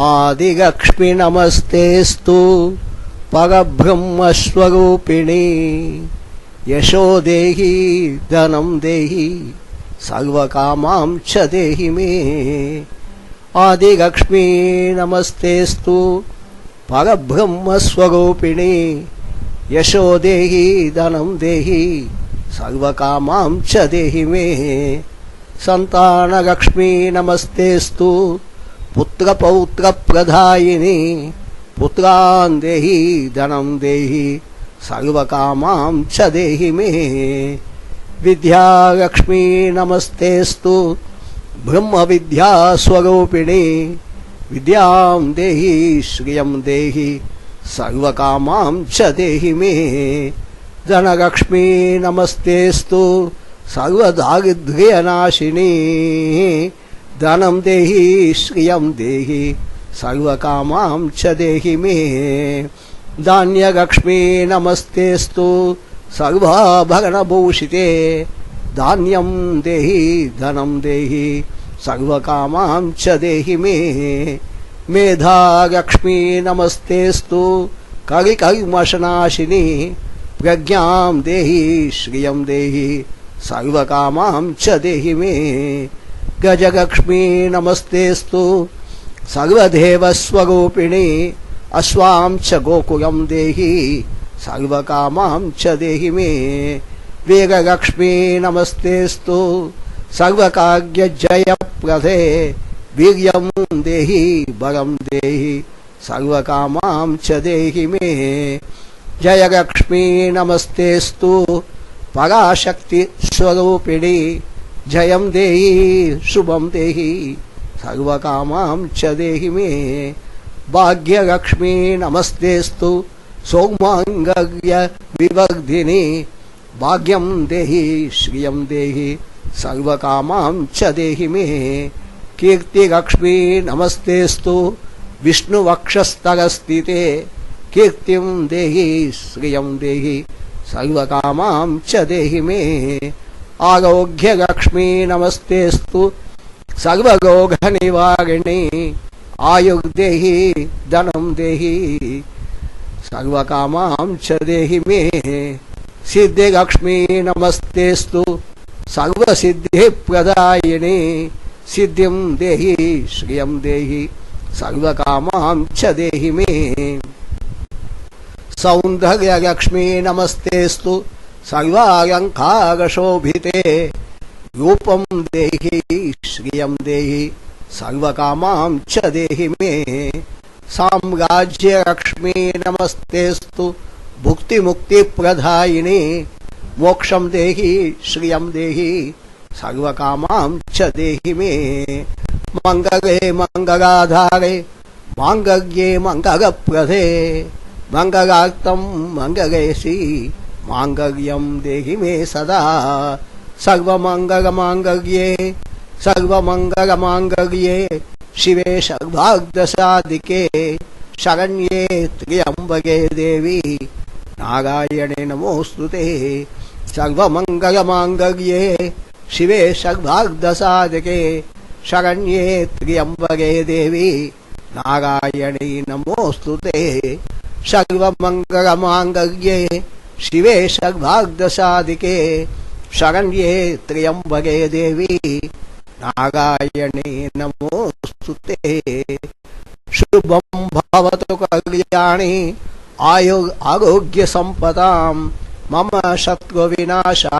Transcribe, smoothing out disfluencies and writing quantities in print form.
आदिलक्ष्मी नमस्तेस्तु परब्रह्मस्वरूपिणी यशो देहि धनं देहि सर्वकामां च देहि मे। आदिलक्ष्मी नमस्तेस्तु परब्रह्मस्वरूपिणी यशो देहि धनं देहि सर्वकामां च देहि मे। संतानलक्ष्मी नमस्तेस्तु पुत्रपौत्रप्रदायिनी पुत्रान् देहि धनं देहि सर्वकामां च देहि मे। विद्यालक्ष्मी नमस्तेस्तु ब्रह्मविद्यास्वरूपिणी विद्यां देहि श्रियं देहि सर्वकामां च देहि मे। धनलक्ष्मी नमस्तेस्तु सर्वदारिद्र्यनाशिनी धनं देहि श्रियं देहि सर्वकामां च देहि मे। धान्यलक्ष्मी नमस्तेस्तु सर्वाभरणभूषिते धान्यं देहि धनं देहि सर्वकामां च देहि मे। मेधालक्ष्मी नमस्तेस्तु कलिकल्मषनाशिनी प्रज्ञां देहि श्रियं देहि सर्वकामां च देहि मे। गजलक्ष्मी नमस्तेस्तु सर्वदेवस्वरूपिणी अश्वां च गोकुलं देहि सर्वकामां च देहि मे। वीरलक्ष्मी नमस्तेस्तु सर्वकार्यजयप्रदे वीर्यं देहि बलं देहि सर्वकामां च देहि मे। जयलक्ष्मी नमस्तेस्तु पराशक्ति स्वरूपिणी जयं देहि शुभं देहि सर्वकामां च देहि मे। भाग्यलक्ष्मी नमस्तेस्तु सौमांगल्य विवर्धिनी भाग्यं देहि श्रियं देहि सर्वकामां च देहि मे। कीर्तिलक्ष्मी नमस्तेस्तु विष्णुवक्षस्थलस्थिते कीर्तिं देहि श्रियं देहि सर्वकामां च देहि मे। आरोग्यलक्ष्मी नमस्तेस्तु सर्वरोगनिवारिणी आयुर्देहि धनं देहि सर्वकामां च देहि मे। सिद्धिलक्ष्मी नमस्तेस्तु सर्वसिद्धिप्रदायिनी सिद्धिं देहि श्रियं देहि सर्वकामां च देहि मे। सौन्दर्यलक्ष्मी नमस्तेस्तु सर्वालंकारशोभिते रूपं देहि श्रियं देहि सर्वकामां च देहि मे। साम्राज्यलक्ष्मी नमस्तेस्तु भुक्तिमुक्तिप्रदायिनी मोक्षं देहि श्रियं देहि सर्वकामां च देहि मे। मंगले मंगलाधारे मांगल्ये मंगलप्रदे मंगलार्थं मंगलेशी मांगल्यं देहि मे सदा। सर्वमंगलमांगल्ये सर्वमंगलमांगल्ये शिवे सर्वार्धसाधिके शरण्ये त्र्यंबके देवी नारायणे नमोस्तुते। सर्वमंगलमांगल्ये शिवे सर्वार्धसाधिके शरण्ये त्र्यंबके देवी नारायणे नमोस्तुते। सर्वमंगलमांगल्ये शिवे सर्वार्धसाधिके शरण्ये त्र्यंबके देवी नारायणे नमोस्तुते। शुभं भवतु कल्याणी आरोग्य संपदां मम शत्रुविनाशा